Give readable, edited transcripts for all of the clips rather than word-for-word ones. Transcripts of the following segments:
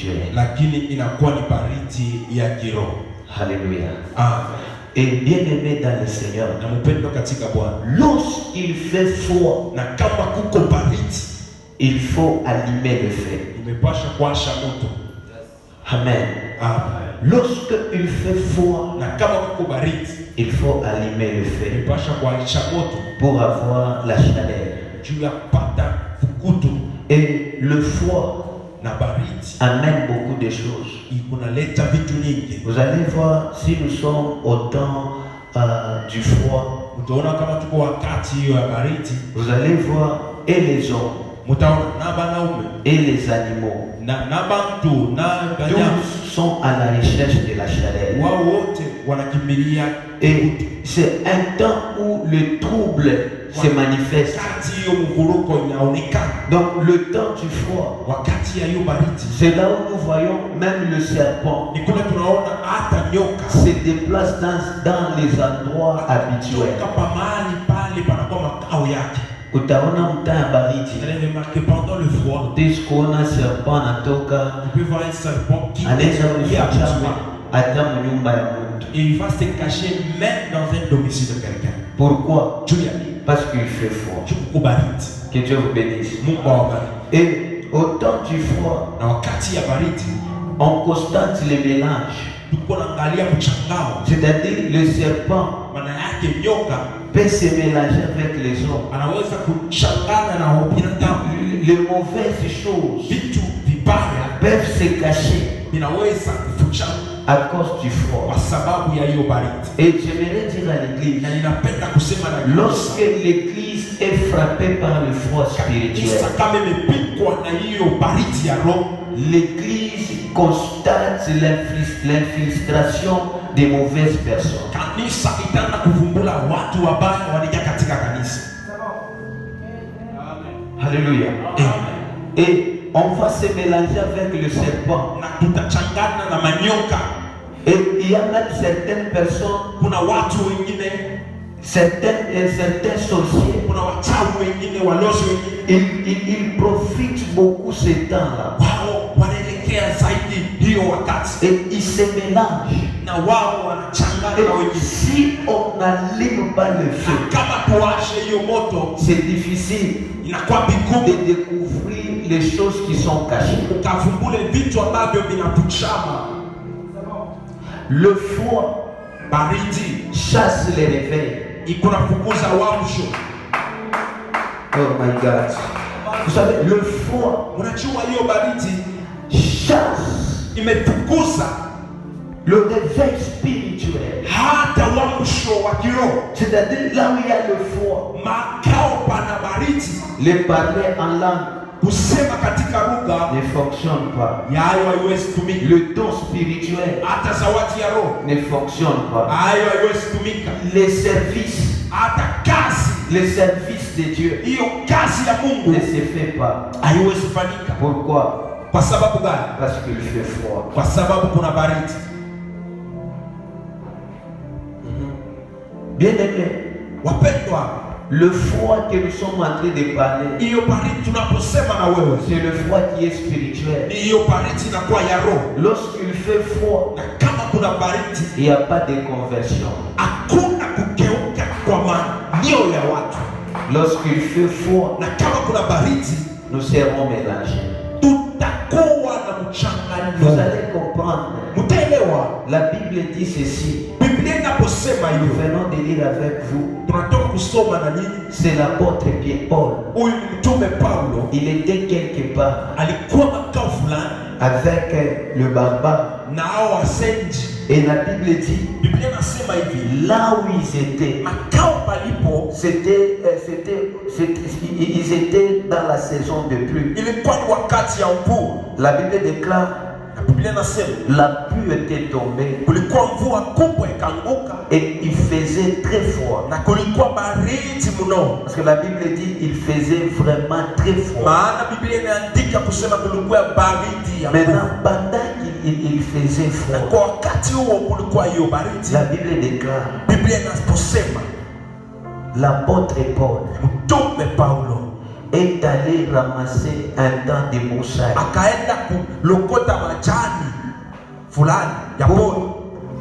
spirituelle. lakini inakuwa ni baridi ya kiroho. Alléluia. Amen. Et bien aimé dans le Seigneur, Na mpendo katika Bwana, lorsqu'il fait froid, na kama kuko baridi, il faut allumer le feu. imepasha kuwasha moto. Amen. Amen. Lorsque il fait froid, Na kama kuko baridi, il faut allumer le feu imepasha kuwasha moto pour avoir la chaleur. juu ya kupata fukutu. Et le froid Na baridi amène beaucoup de choses. ikunaleta vitu nyingi. Vous allez voir, si nous sommes au temps du froid, Utaona kama tuko wakati hiyo ya baridi, vous allez voir et les hommes mtaona na banaume et les animaux, na bantu na banyama tous sont à la recherche de la chaleur. wao wote wanakimbilia. Et c'est un temps où le trouble se manifeste. Wakati hiyo mvuruko inaonekana, Donc le temps du froid, wakati ya hiyo baridi, c'est là où nous voyons même le serpent ni kule tunaona hata nyoka se déplace dans les endroits habituels. toka pa mahali pale panakuwa makao yake. Utaona mtaa ya baridi, Vous allez remarquer pendant le froid, kuona serpent anatoka, tu peux voir un serpent qui anaweza est kufichama hata mnyumba ya mtu. et il va se cacher même dans un domicile de quelqu'un. Pourquoi? Juu ya nini? Parce qu'il fait froid. Juu kuko baridi. Que Dieu vous bénisse. Mungu awabariki. Et au temps du froid, Na wakati ya baridi on constate le mélange. tuko naangalia mchangao, C'est-à-dire le serpent maana yake nyoka peut se mélanger avec les hommes. anaweza kuchangana na binadamu. Les mauvaises choses Vitu vibaya peuvent se cacher vinaweza kufichana à cause du froid. kwa sababu ya hiyo baridi. Et j'aimerais dire à l'église, Na ninapenda kusema na lorsque l'église est frappée par le froid spirituel, kanisa kama imepikwa na hiyo baridi ya roho, l'église constate l'infiltration des mauvaises personnes. kanisa itaanza kuvumbula watu wabaya wanaingia katika kanisa. Alléluia. Amen. Et on va se mélanger avec le serpent. Na tutachangana na manyoka. Et il y a même certaines personnes, Kuna watu wengine, certains sorciers, kuna wachawi wengine, walozi wengine, ils profitent beaucoup ce temps-là. wao wanaelekea zaidi hiyo wakati, Et ils se mélangent. na wao wanachangana na Et wengine. si on n'allume pas le feu, Na kama tuwashe hiyo moto, c'est difficile inakuwa vigumu de découvrir les choses qui sont cachées. ukavumbule vitu ambavyo vinatuchama. Le froid Baridi chasse les réveils. ikunafukuza wamsho. Oh my God. Vous savez, le froid Unajua hiyo baridi chasse imefukuza le réveil spirituel. hata wamsho wa kiroho. C'est-à-dire là où il y a le froid, Makao pana baridi, le parler en langue kusema katika lugha ne fonctionne pas. yayo haiwezi tumika. Le don spirituel Hata zawadi ya roho ne fonctionne pas. hayo haiwezi tumika. Les services, Hata kazi, les services de Dieu hiyo kazi ya Mungu ne se fait pas. haiwezi fanyika. Pourquoi? Kwa sababu gani? Parce qu'il fait froid. Kwa sababu kuna baridi. Bien aimé, Wapendwa, le froid que nous sommes en train de parler, hiyo baridi tunaposema na wewe c'est le froid qui est spirituel. ni hiyo baridi inakuwa ya roho. Lorsqu'il fait froid, Na kama kuna baridi, il n'y a pas de conversion. hakuna kugeuka kwa manio ya watu. Lorsqu'il fait froid, Na kama kuna baridi, nous serons mélangés. tutakuwa na Vous mchanganyiko. allez comprendre. Mtaelewa, La Bible dit ceci. Biblia inaposema Nous hivyo, venons de lire avec vous. tunatoka kusoma na nyinyi. C'est l'apôtre Pierre Paul. Huyu ni mtume Paulo, Il était quelque part alikuwa makao fulani avec le barbare. na hao wasenji. Et la Bible dit, Biblia inasema hivi, là où ils étaient, makao palipo ils étaient dans la saison de pluie. ilikuwa ni wakati ya mvua, La Bible déclare, na Biblia inasema la pluie était tombée kulikuwa mvua kubwa ikaanguka et il faisait très froid. na kulikuwa baridi mno. Parce que la Bible dit, il faisait vraiment très froid. Maana Biblia inaandika kusema kulikuwa baridi ya Maintenant, mvua, pendant qu'il faisait na froid, kwa wakati huo kulikuwa hiyo baridi. la Bible déclare, Biblia inaposema l'apôtre Paul, mtume Paulo est allé ramasser un tas de broussailles. Akaenda kulokota majani fulani ya pori.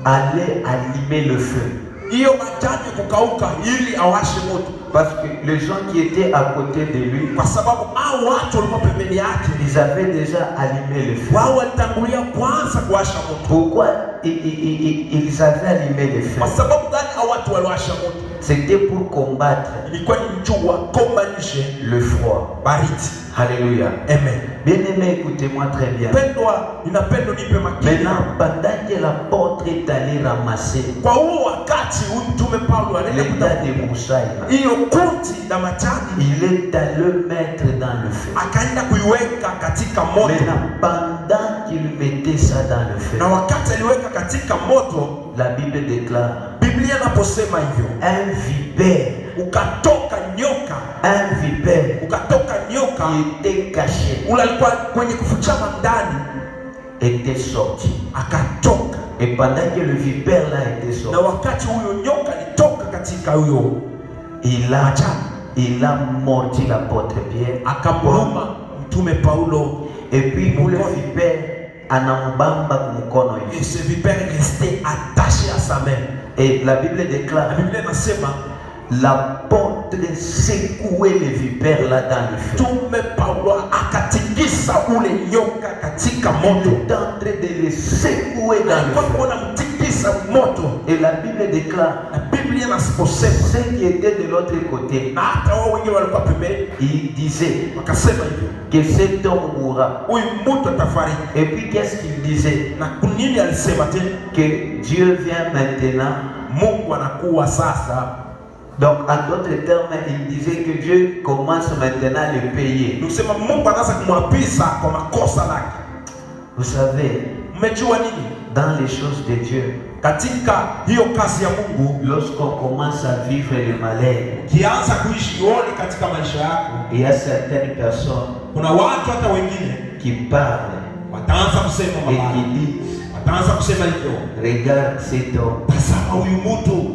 Aller allumer le feu. Hiyo majani kukauka ili awashe moto. Parce que les gens qui étaient à côté de lui, Kwa sababu hao watu walikuwa pembeni yake, ils avaient déjà allumé le feu. wao walitangulia kwanza kuwasha moto. Pourquoi ils avaient allumé le feu? Kwa sababu gani hao watu waliwasha moto? C'était pour combattre Ilikuwa ni mjua kombanishe le froid. baridi. Alléluia. Amen. Bien-aimé, écoutez-moi très bien. Pendwa, ninapenda nipe makini. Maintenant, pendant que l'apôtre est allé ramasser Kwa huo wakati huyu mtume Paulo anaenda les tas de broussailles, hiyo kuti na majani, il est allé mettre dans le feu. akaenda kuiweka katika moto. Maintenant, pendant qu'il mettait ça dans le feu, Na wakati aliweka katika moto, la Bible déclare, Biblia inaposema hivyo, un vipère, ukatoka nyoka, ukatoka nyoka qui était caché, ule alikuwa kwenye kufuchama ndani, était sorti. akatoka. Et pendant que le vipère là était Na sorti, wakati huyo nyoka alitoka katika huyo il a mordu l'apôtre Pierre, akamruma mtume Paulo, et puis pour le vipère anambamba kumkono et hivi. ce vipère restait attaché à sa main. Et la Bible Na déclare, Biblia inasema l'apôtre secouait les vipères là dans le feu. mtume Paulo akatikisa ule nyoka katika Il moto. est en train de les secouer dans Alikuwa le feu. kuna mtikisa moto. Et la Bible déclare, Na Biblia inasema, ceux qui étaient de l'autre côté, na hata wao wengine walikuwa pembeni, il disait wakasema hivyo, que cet homme mourra. huyu mtu atafariki. Et puis qu'est-ce qu'il disait? Na kunini alisema tena? Que Dieu vient maintenant. Mungu anakuwa sasa. Donc en d'autres termes, il disait que Dieu commence maintenant à le payer. Nikusema Mungu anaanza kumwapiza kwa makosa lake. Vous savez, Mmejua nini? dans les choses de Dieu, Katika hiyo kazi ya Mungu, lorsqu'on commence à vivre le malheur, kianza kuishi yoni katika maisha yako, il y a certaines personnes kuna watu hata wengine qui parlent wataanza kusema et mabaya, qui disent, wataanza kusema hivyo, regarde cet homme, tazama huyu mtu,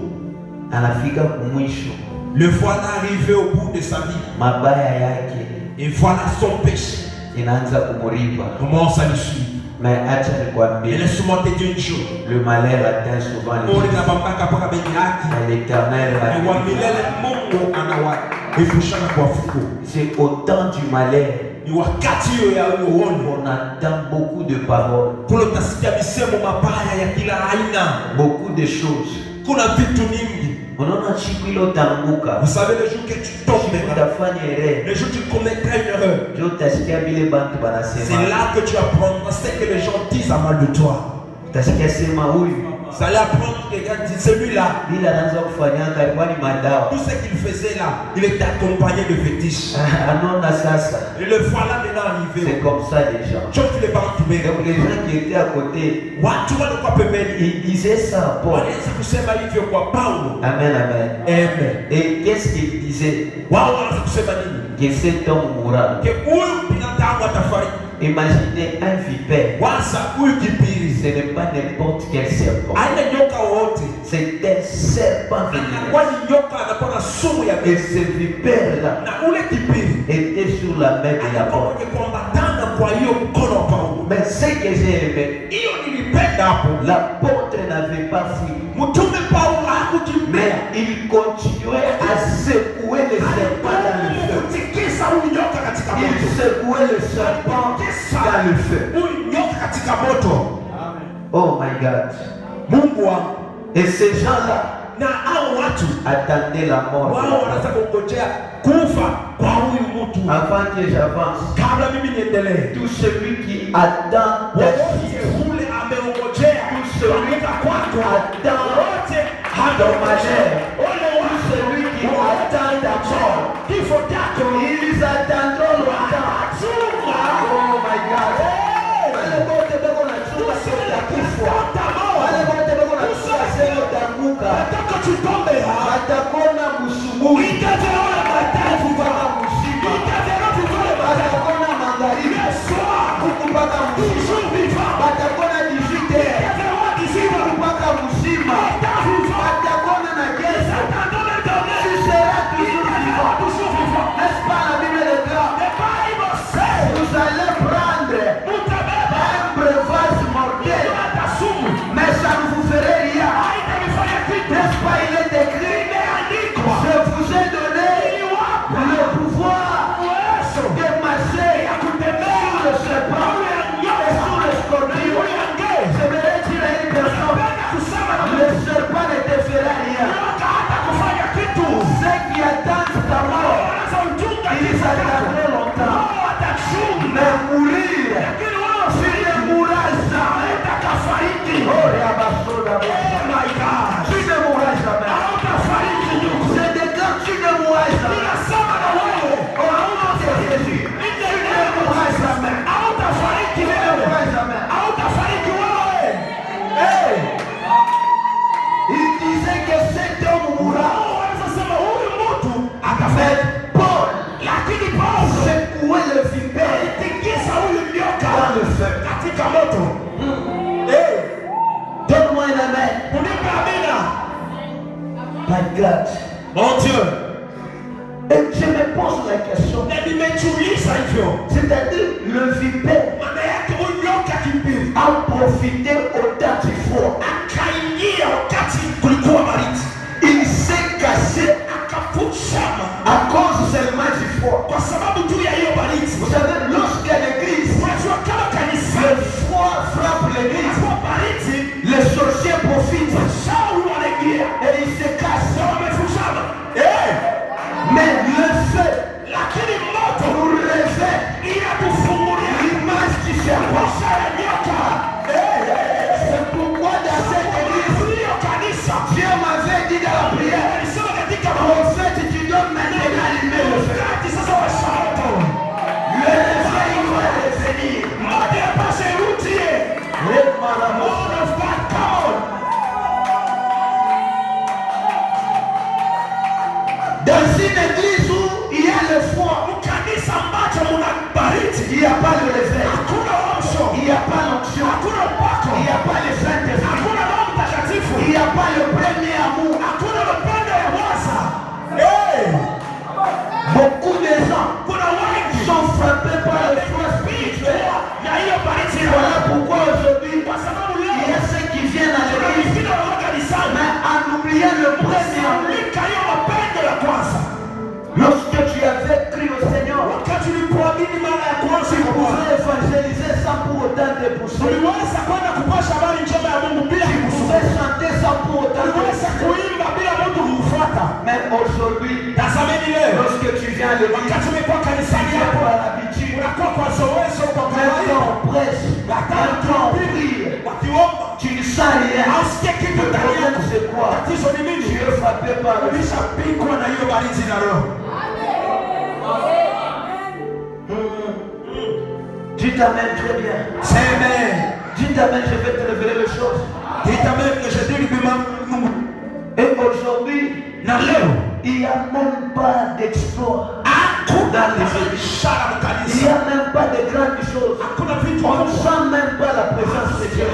anafika kumwisho, le voilà arrivé au bout de sa vie, mabaya yake et voilà son péché inaanza kumuripa. commence à le suivre. Mais acha Et nikwambie, laisse-moi te dire une chose, le malheur atteint souvent les Mungu gens. anabambaka mpaka beni yake, Mais l'Éternel na wa va dire, milele Mungu anawaepushana kwa fuko. c'est au temps du malheur Ni wakati hiyo ya uoni, on entend beaucoup de paroles, kule utasikia misemo mabaya ya kila aina, beaucoup de choses. kuna vitu mingi. Unaona siku ile utaanguka, Vous savez le jour que tu tombes, utafanya erreur, le jour que tu commettras une erreur, ndio utasikia vile bantu c'est banasema, là que tu apprendras ce que les gens disent à mal de toi. utasikia sema huyu Vous allez apprendre que quelqu'un dit celui-là, bila anaanza kufanyanga alikuwa ni madawa. tout ce qu'il faisait là, il était accompagné de fétiches. Anaona sasa, Et le voilà maintenant c'est arrivé. comme ça les gens. Chok les bantu Donc les gens qui étaient à côté, watu walikuwa pembeni ils disaient ça à Paul. walianza kusema hivyo kwa Paulo. Amen, amen. Amen. Et qu'est-ce qu'il disait? Wao wanaanza kusema nini? Que cet homme mourra. Ke huyu binadamu atafariki. Imaginez un vipère. Waza huyu kipiri, Ce n'est pas n'importe quel serpent. aina nyoka wowote, C'est un serpent anakuwa vénéneux. ni nyoka, anakuwa na sumu ya Et ce vipère-là na ule kipiri était sur la main de anakuwa l'apôtre. kwenye kuambatana kwa hiyo mkono wa Paulo. Mais ce que j'ai aimé, Hiyo nilipenda hapo, l'apôtre n'avait pas fui. mtume Paulo hakukimbia, Mais il continuait à secouer les serpents dans le feu. kutikisa huyu nyoka katika Il moto, secouait le serpent dans le feu. huyu nyoka katika moto. Oh my God. Mungu wangu, Et ces gens-là na hao watu attendaient la mort. wao wanaanza kungojea kufa kwa huyu mtu. Avant que j'avance, Kabla mimi niendelee, tout celui qui attend ta wote vie, ule ameongojea kuamka kwako, attend wote ton malheur, ole tout wote celui qui attend ta mort, kifo chako ils attendront longtemps. Oh my God. Wale wote beko na chunga sio ya kifo. Wale wote beko na chunga sio utaanguka. nataka tutombe hapa, Watakona busubuhi. itateona matatu Mpaka mzima. itateona vitole matatu Watakona magharibi. Huku mpaka mzima. Watakona 18 mpaka mzima. Watakona na gesa. Tu seras toujours vivant. N'est-ce pas la Bible déclare? regarde. Mon Dieu. Et je me pose la question. C'est-à-dire le vipère a profité au temps du froid. Il s'est cassé à cause seulement du froid. Vous savez, lorsqu'il y a l'église, le froid frappe l'église. Les sorciers profitent et ils se cassent. Mais le feu nous révèle l'image du serpent. C'est pourquoi dans cette église, Dieu m'avait dit dans la prière, prophète, tu dois maintenant allumer le feu. Le réveil va revenir. Dans une église où il y a le froid, il n'y a pas le réveil, il n'y a pas l'onction, il n'y a pas le Saint-Esprit, il n'y a pas le premier amour. Beaucoup de gens sont frappés par le froid spirituel. Voilà pourquoi aujourd'hui, il y a ceux qui viennent à l'église, mais en oubliant le premier amour. Lorsque tu avais cru au Seigneur, tu pouvais évangéliser sans pour autant te pousser. Tu pouvais chanter sans pour autant te pousser. Mais aujourd'hui, lorsque tu viens à l'église, tu viens par l'habitude. Quand on prêche, quand on prie, tu ne sens rien. Le problème c'est quoi? Tu es frappé par le Dis t'amène très bien. Dis t'amène, je vais te révéler les choses. Et aujourd'hui, il n'y a même pas d'exploit dans les églises. Il n'y a même pas de grandes choses. On ne sent même pas la présence de Dieu.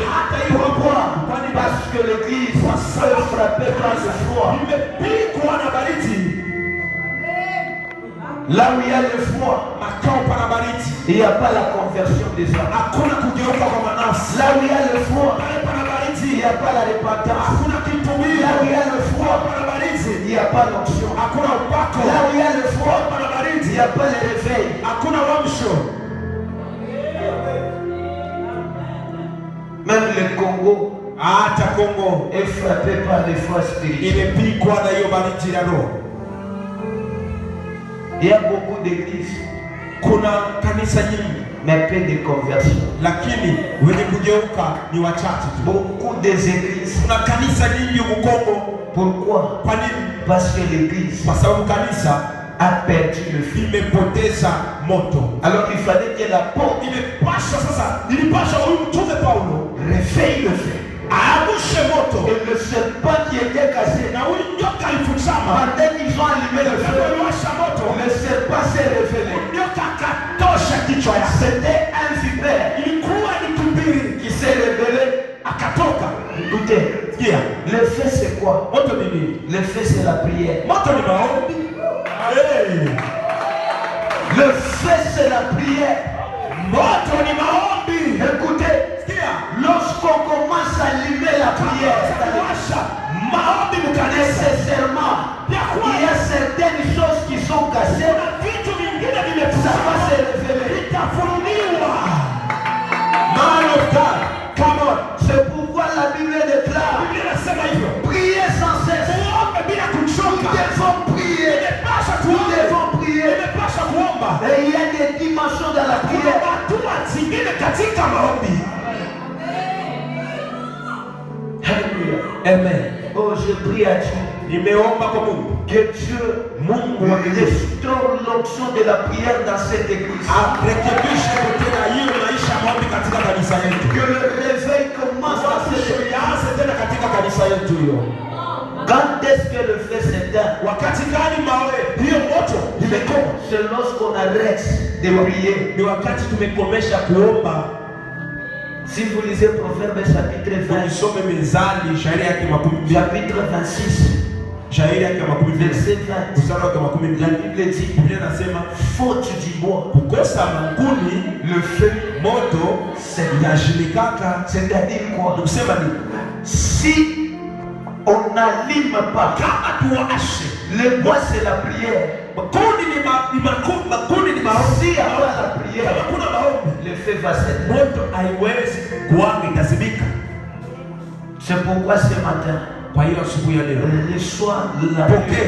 Pourquoi? Parce que l'église est frappée par le froid. Là où il y a le froid, il n'y a pas la conversion des âmes. Là où il y a le froid, il n'y a pas la repentance. Là où il y a le froid, il n'y a pas l'onction. Là où il y a le froid, il n'y a pas le réveil. Même le Congo est frappé par les froids spirituels. Il y a beaucoup d'églises, mais peu de conversion. Beaucoup des églises. Pourquoi? Parce que l'église a perdu le fil. Alors il fallait que l'apôtre réveille le feu. Et le serpent qui était cassé, pendant qu'ils ont allumé le feu, le serpent s'est révélé. C'était un vipère qui s'est révélé. Écoutez, le feu c'est quoi? Le feu c'est la prière. Le feu c'est la prière. Écoutez, lorsqu'on commence à allumer la prière, nécessairement, il y a certaines choses qui sont cassées, ça va se révéler. Man of God, come on. C'est pourquoi la Bible déclare, priez sans cesse. Nous devons prier. Nous devons prier. Et il y a des dimensions dans la prière. Amen. Oh, je prie à Dieu. Que Dieu restaure l'onction de la prière dans cette église. Que le réveil commence à cette église. Quand est-ce que le feu s'éteint? C'est lorsqu'on arrête de prier. Si vous lisez Proverbes chapitre 20, chapitre 26, Shairi yake makumi mbili. Verset 20. Mstari wake makumi La mbili. Bible dit, Biblia inasema faute du bois, kukosa mkuni le feu, moto yashimikaka. c'est-à-dire quoi? Kusema ni Si on n'allume pas, kama tuwashe le bois c'est la prière. makuni ni makuni ni maombi. Si après la prière, Kama kuna maombi le feu va s'éteindre. moto haiwezi kuwanga, itazimika. C'est pourquoi ce matin, Kwa hiyo asubuhi ya leo reçois la pokea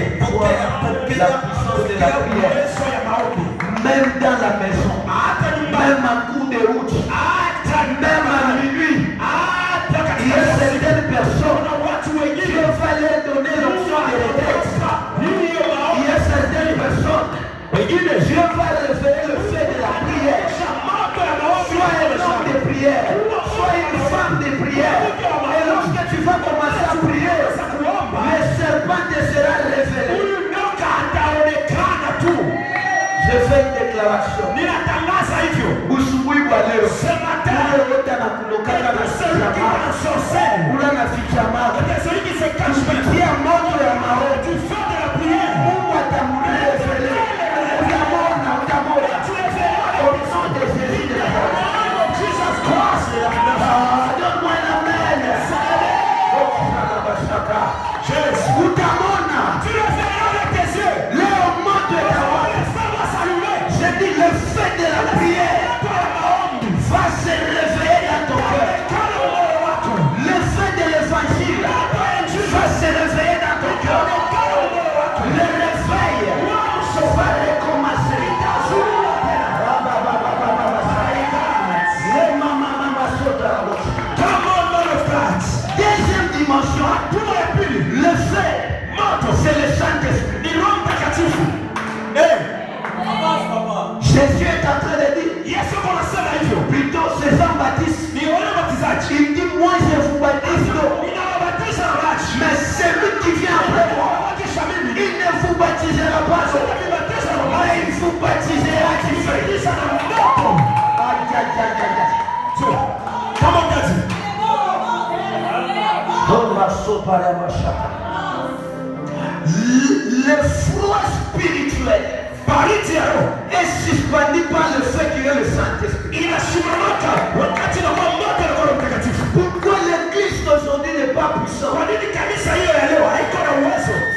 puissance de la prière. uwezo ya maombi. Même dans la maison, Hata nyumbani, même à coup de route, hata même à minuit, hata il y a katika certaines personnes, kuna watu Dieu wengine va leur donner l'option de retraite. hiyo Il maombi y a certaines personnes, wengine Dieu va révéler le fait de la prière. moto ya maombi. Sois un homme de prière, sois une femme de prière. Et lorsque tu vas commencer à prier, le serpent te sera révélé. Huyu nyoka ataonekana tu. Je fais une déclaration. Ninatangaza hivyo. Usubuhi wa leo, Sema tena. ule wote anakulokana na fichama, ula na fichama, kupitia moto ya maombi, Mungu atamrevele. Utamona, utamona. Au nom de Jésus de Nazareth. Donne-moi un amen. Oh, Shalabashaka. Utamona. Leo moto itawa. Je dis le fait de la prière va se réveiller dans ton cœur. Le fait de l'évangile va se réveiller dans ton cœur. Le réveil va recommencer. Deuxième dimension, le fait, c'est le Saint-Esprit. Jésus est en train de dire, plutôt c'est Jean-Baptiste, il dit, moi je vous baptise d'eau, mais celui qui vient après moi, il ne vous baptisera pas d'eau, mais il vous baptisera du feu. Le froid spirituel est suspendu par le fait qu'il y a le Saint-Esprit. Pourquoi l'église d'aujourd'hui n'est pas puissante?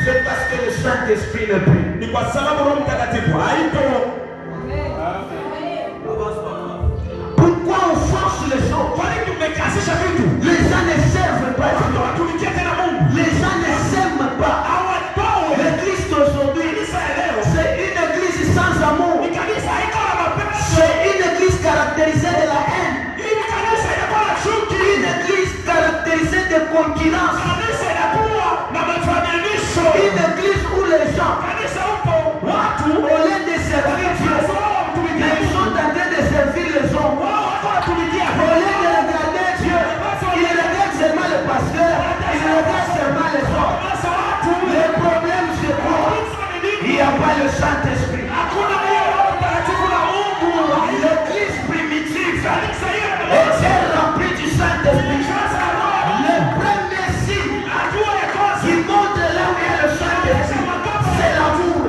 C'est parce que le Saint-Esprit ne prie. Pourquoi on force les gens? Les gens ne servent pas. Les gens ne s'aiment pas. L'église d'aujourd'hui, c'est une église sans amour. C'est une église caractérisée de la haine. Une église caractérisée de concurrence. Une église où les gens, au lieu de servir Dieu, ils sont en train de servir les hommes. Au lieu de regarder Dieu, ils regardent seulement le pasteur, ils regardent seulement les hommes. Le problème c'est quoi? Il n'y a pas le Saint-Esprit. L'église primitive était remplie du Saint-Esprit. Le premier signe qui montre là où il y a le Saint-Esprit, c'est l'amour.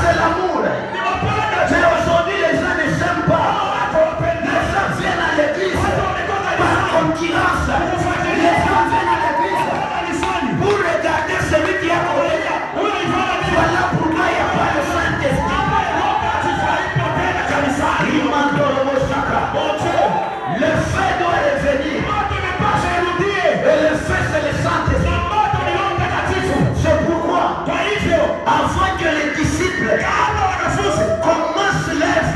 C'est l'amour. Mais aujourd'hui, les gens ne s'aiment pas. Les gens viennent à l'église par concurrence. Les gens viennent à l'église pour regarder celui qui a collé. Voilà pourquoi il n'y a pas le Saint-Esprit. Le feu doit revenir. Et le feu, c'est le Saint-Esprit. C'est pourquoi, avant que les disciples commencent l'œuvre,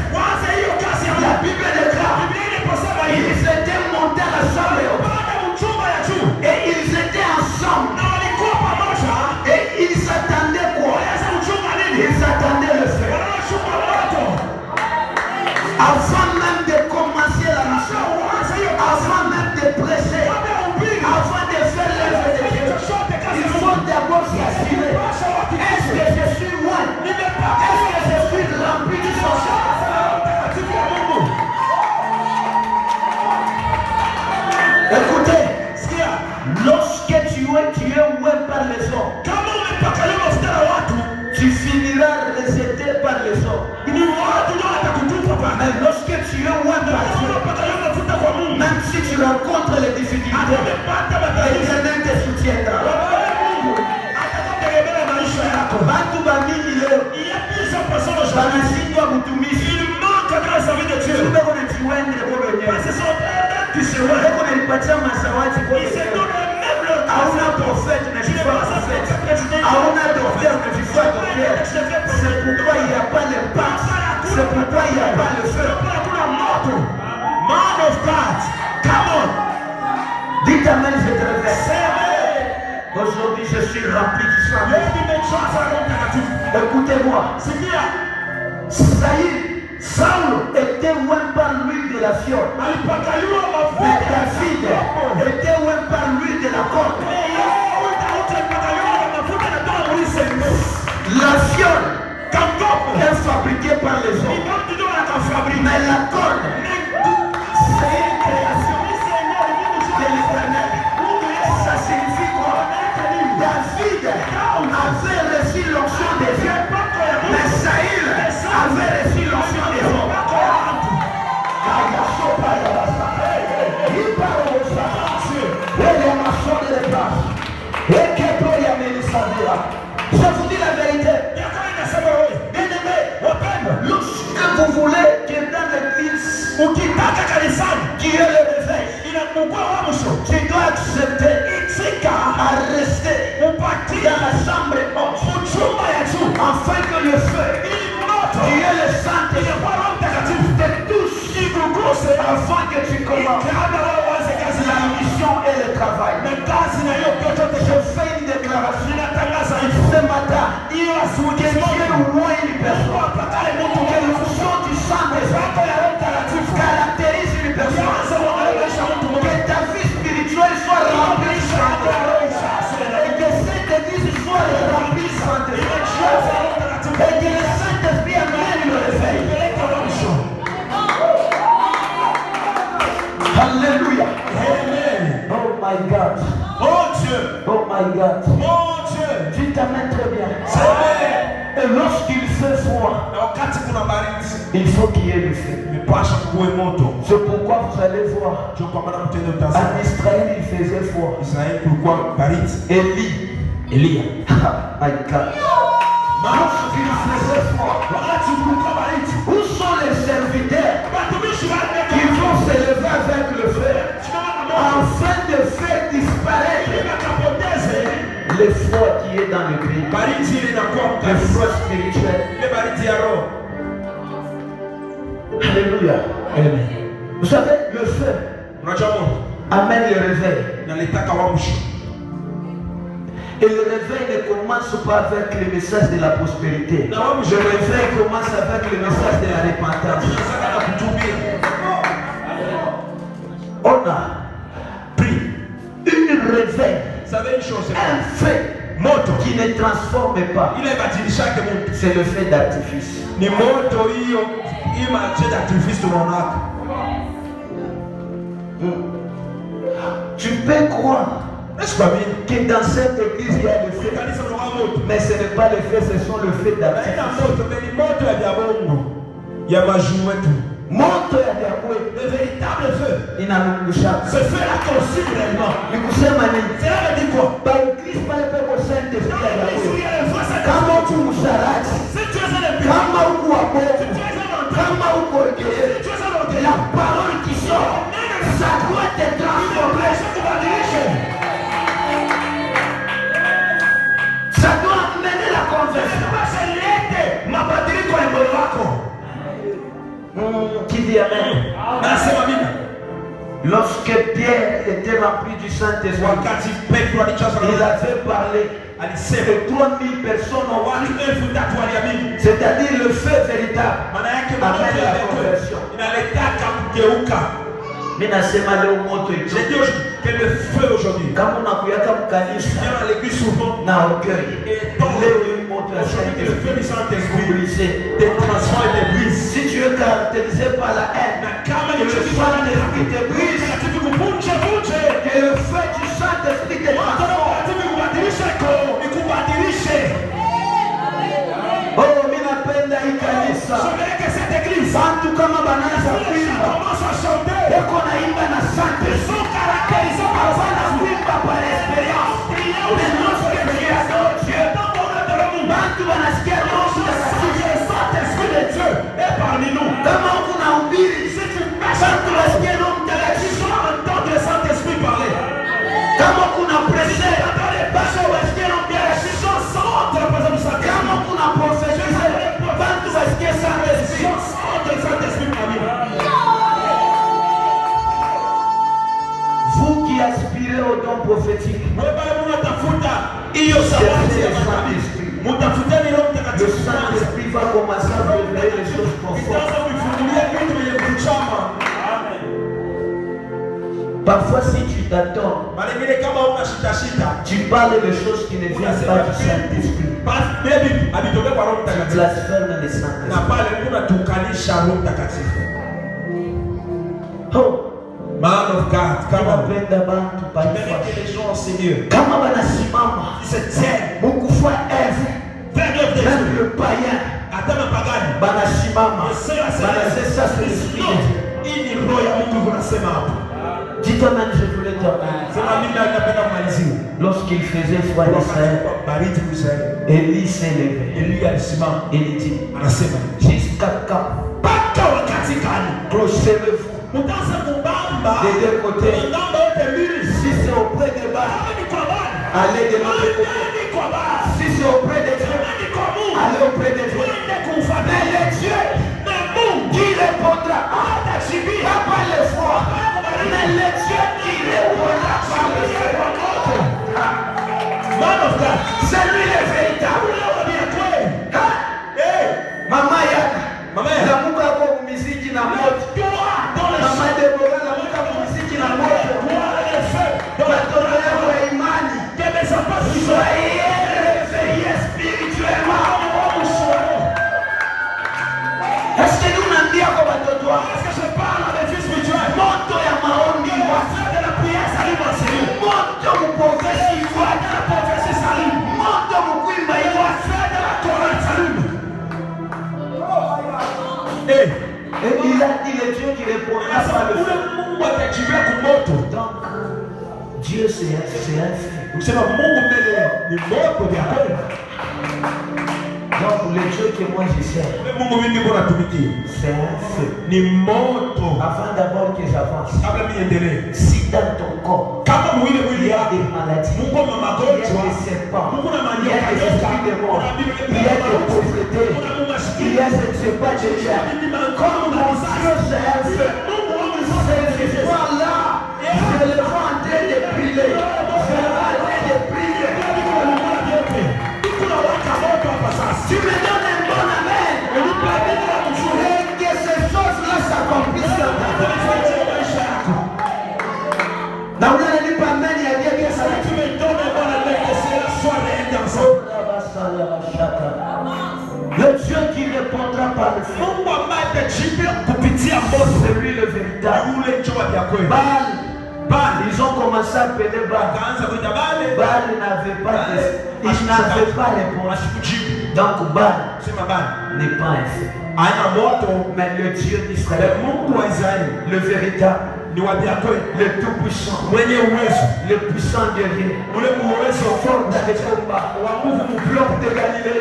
la Bible déclare, ils étaient montés à la chambre haute. Mais lorsque tu es loin de Dieu, même si tu rencontres les difficultés, l'Éternel te soutiendra. Bantu bamingi leo banashindwa kutumishi eko najiwendre eko nalipatia mazawadi hauna prophète unajifua prophète, hauna docteur unajifua docteur. C'est pourquoi il n'y a pas le passe, c'est pourquoi il n'y a pas le feu. Man of God, come on. Dites amen, je te réveille. Aujourd'hui, je suis rempli du sang. Écoutez-moi. Saül était loin par l'huile de la fiole. Mais David était loin par l'huile de la corde. La fiole est fabriquée par les hommes. Mais la corde, c'est une création de l'Éternel. Ça signifie quoi? David avait reçu l'onction des Dieu, mais Saül avait reçu l'onction des hommes. Je vous dis la vérité. Bien-aimé, lorsque vous voulez que dans l'église qui est le réveil, tu dois accepter à rester dans la chambre haute afin que le feu qui est le Saint-Esprit te touche avant que tu commences la mission et le travail. Je fais une déclaration ce matin. Que Dieu voit une personne, que l'onction du Saint-Esprit caractérise une personne, que ta vie spirituelle soit remplie du Saint-Esprit, et que cette église soit remplie du Saint-Esprit, et que le Saint-Esprit amène le réveil. Alléluia. Oh my God. Oh Dieu. Oh my God. Oh Dieu. Tu t'amènes très bien. Et lorsqu'il fait froid, il faut qu'il y ait le feu. C'est pourquoi vous allez voir. En Israël, il faisait froid. Élie. My God. Lorsqu'il faisait froid, où sont les serviteurs qui vont s'élever avec le feu afin de faire disparaître le froid qui est dans le pays, le froid spirituel. Alléluia. Amen. Vous savez, le feu amène le réveil. Et le réveil ne commence pas avec le message de la prospérité. Le réveil commence avec le message de la repentance. On a pris une réveil, un fait qui ne transforme pas. C'est le fait d'artifice. Tu peux croire que dans cette église il y a le feu, mais ce n'est pas le feu, ce sont le feu d'artifice. Moto ya diabwe, le véritable feu. Inanungusha. Ce feu-là consume réellement. Nikusema nini? Cela veut dire quoi? Par Christ pale pepo Saint-Esprit ya diabwe. Kama uko msharati, kama uko wabovu, kama uko orgueilleux, la parole qui sort, ça doit te transformer. Ça doit amener la conversion. Qui dit amen? Lorsque Pierre était rempli du Saint-Esprit, il avait parlé de 3000 personnes ont vu, c'est-à-dire le feu véritable amène la conversion. J'ai dit que le feu aujourd'hui, quand on a à l'église souvent, n'a orgueil. Le feu du Saint-Esprit te transforme et te brise. Si tu es caractérisé par la haine, que le Saint-Esprit te brise. Que le feu du Saint-Esprit te transforme. Oh, minapenda hii kanisa. Bantu Bantu kama banaanza kuimba. Eko naimba na sante. Hapana kuimba par expérience. Mais lorsque tu adores Dieu, bantu banasikia Roho Mtakatifu de Dieu est parmi nous. Kama kuna ubiri, bantu basikia Roho Mtakatifu entendre le Saint-Esprit parler. Kama kuna prêcher, bantu basikia Roho Mtakatifu sentir la présence du Saint-Esprit. Kama kuna prophétiser, bantu basikia Saint-Esprit sentir le Saint-Esprit parmi nous. Vous qui aspirez au don prophétique, le Saint-Esprit va commencer à révéler les choses profondes. Parfois, si tu t'attends, tu parles de choses qui ne viennent pas du Saint-Esprit. Tu blasphèmes le Saint-Esprit. Oh! Man of God, come on. Napenda bantu J'aimerais que les gens, Seigneur, kama wanasimama qui se tiennent, Mungu fois eve vers l'œuvre de même Dieu. le païen Attends un pagani. banasimama banasema c'est l'esprit de Dieu. Ini roho ya Mungu kunasema hapo. Dis-toi même, je voulais t'emmener. Sema mimi napenda kumalizia. Lorsqu'il faisait froid en Israël, Baridi Israël. Élie s'est levé. Elia alisimama. Il dit, Anasema, jusqu'à quand mpaka wakati gani? clochez-vous Mtaanza kubamba des deux côtés. ng'ambo yote mbili. Si c'est auprès des bas, Ni kwa Bwana. allez de l'autre côté. Ni kwa Bwana. Si c'est auprès des dieux, Ni kwa Mungu. allez auprès des dieux. Mais les dieux, qui répondra pas par le froid, mais les dieux qui répondra par le froid. Man of God. C'est lui le véritable. Mama yaka, na muka kwa muziki na moto. Mama Deborah na muka muziki na moto. Watoto yako wa imani, soyez réveillés spirituellement. Est-ce que nous n'ambia kwa watoto wako? Moto ya maombi wako. Moto mupokezi wako. Moto mukuimba wako. Et il a dit le Dieu qui répondra par le feu. Donc, Dieu c'est un fait. Donc le Dieu que moi je sers, c'est un feu. Avant d'abord que j'avance, si dans ton corps, il y a des maladies, il y a des serpents, il y a des esprits de mort, il y a des pauvretés, il y a je ne sais pas déjà. Comme mon Dieu c'est un feu, ces espoirs-là, je les vois en train de brûler. Je les vois en train de brûler. Tu me donnes un bon amen. Et que ces choses-là s'accomplissent dans ta vie. Dans le livre pas amen, il y a bien que ça. Tu me donnes un bon amen, que cela soit réel dans ça. Le Dieu qui répondra par le feu. C'est lui le véritable. Baal, ils ont commencé à appeler Baal. Baal n'avait pas réponse. Donc Baal n'est pas un feu. Mais le Dieu d'Israël, le véritable, le tout-puissant, le puissant guerrier, fort dans les combats, l'homme de Galilée,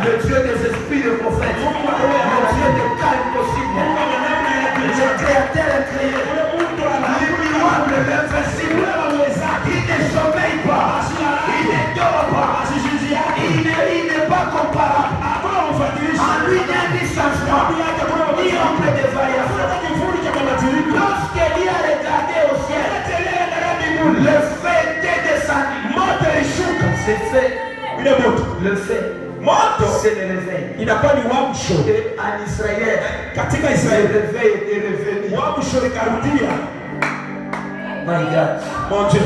le Dieu des esprits de prophètes, le Dieu des cas impossibles, le créateur incréé, l'immuable, l'invincible, il ne sommeille pas, il ne dort pas, il n'est pas comparable. En lui, il n'y a ni changement, ni ombre de variation. Lorsqu'il a regardé au ciel, le feu était descendu. C'est fait. Le fait. C'est le réveil. Il n'a pas dit wamsho. Et en Israël, Katika le Israël, réveil était revenu. wamsho likarudia. My God. Mon Dieu,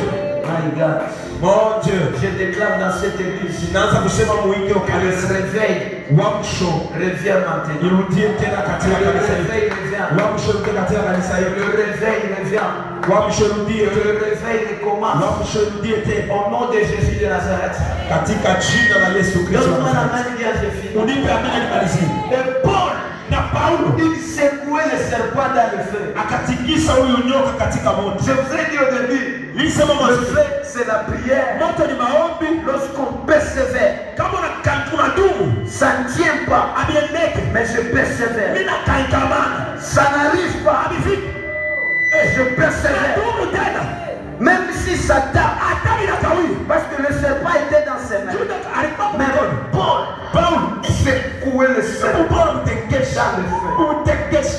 My God. mon Dieu. Je déclare dans cette église Naanza kusema muingie que le ukanisa. réveil Wamsho revient maintenant. irudie tena katika Le kanisa hili. réveil revient. Wamsho irudie katika kanisa Le hili. réveil revient. Wamsho irudie. Le réveil recommence. Wamsho irudie tena Au nom de Jésus de Nazareth. katika jina la Yesu Kristo. Donne-moi la main, bien, je finis. Unipe amina nimalizie. Et Paul, na Paulo il secouait le serpent dans le feu. akatikisa huyu nyoka katika moto. Je vous ai dit au début, Nilisema le mwanzo, feu c'est la prière. moto ni maombi. Lorsqu'on persévère, Kama unadumu ça ne tient pas, abiendeke, mais je persévère. mimi nakaikamana Ça n'arrive pas, abifiki et je persévère. nadumu tena Même si ça tarde, hata bila kawia. parce que le serpent était dans ses mains. Juda alikuwa Mais mkono Paul secouait le serpent Paulo mtekesha dans le feu. mtekesha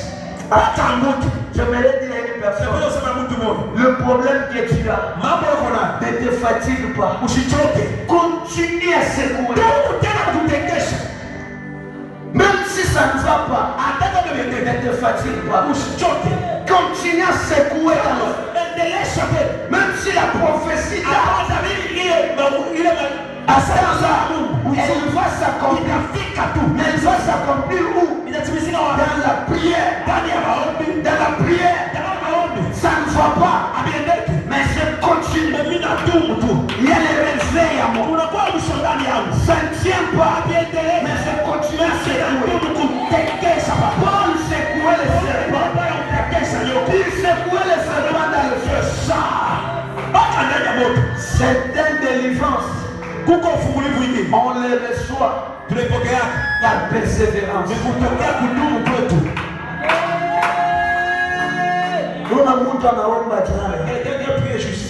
hata anguke. J'aimerais dire à une personne, Sasa sema mtu mmoja, le problème que tu as, mambo yako na ne te fatigue pas. usichoke. Continue à secouer. Dumu tena kutekesha. Même si ça ne va pas, Hata kama ne umeteka te fatigue pas. usichoke. Continue à secouer dans le feu. Endelesha tena. Même si la prophétie tarde, Hata ile à ce moment-là, elle va s'accomplir. itafika tu. Mais elle va s'accomplir où? Inatimizika wapi? Dans la prière. Ndani ya maombi. Dans la prière. Ndani ya maombi. Ça ne va pas. Abiendeke. Mais je continue. Mimi nadumu tu. Il y a les réveils à moi. Unakuwa mwisho ndani yangu. Ça ne tient pas. Abiendelee. Mais je continue à secouer. Nadumu kutekesha baba. Paul secouait le serpent. Baba ya kutekesha nyoka. Il secouait le serpent dans le feu. Sa. Baka ndani ya moto. Certaines délivrances, Kuko ufungulivu mwingine. on les reçoit Tunaipokea par persévérance. ni kutokea kudumu kwetu. Kuna mtu anaomba jana,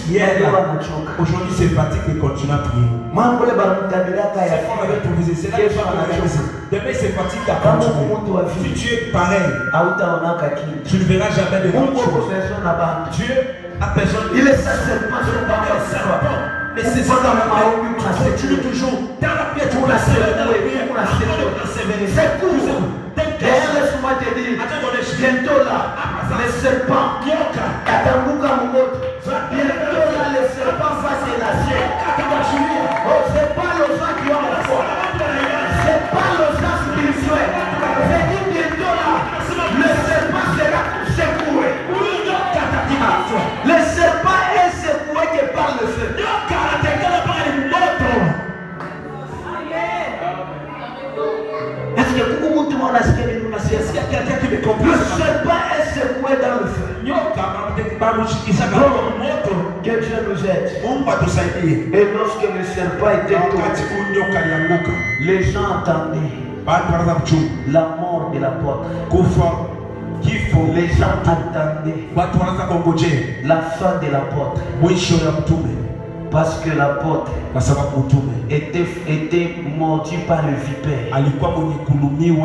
Hier, leo anachoka. aujourd'hui c'est fatigue de continuer à prier. Mambo ile baramtabiraka ya C'est comme avec improvisé. C'est là que Kesho anachoka. demain c'est fatigue à Kama continuer. mtu wa Si vile tu es pareil, hautaonaka kitu. tu ne verras jamais de Mungu grandes uko choses. besoin na bantu. Dieu a besoin de Ile sasa passion baba serpent. Mais c'est ça Kwanza dans maombi tu mnasema continues toujours dans la prière, tu Kuna persévères dans la secouer, prière, kuna tu secouer. persévères. C'est court. T'inquiète. D'ailleurs, laisse-moi te dire, Attends, on est bientôt là, le serpent nyoka. atambuka moto. Bientôt là, le serpent va se lâcher. Oh, c'est pas le sang qui va me faire. C'est pas le sang spirituel. C'est dit bientôt là, le serpent sera secoué. Le serpent est secoué que par le feu. Nyoka anatekela pale moto. Est-ce que beaucoup de monde a ce que nous S'il y a quelqu'un qui me comprend, Le serpent est secoué dans le feu. nyoka bamushikisha kwa moto. Que Dieu nous aide. Mungu atusaidie. Et lorsque le serpent était Wakati tombé, huu nyoka alianguka, les gens entendaient watu wanaanza kuchunga la mort de l'apôtre. kufa, kifo. Les gens attendaient Watu wanaanza kungojea la fin de l'apôtre. mwisho ya mtume, Parce que l'apôtre kwa sababu mtume était mordu par le vipère. alikuwa mwenye kulumiwa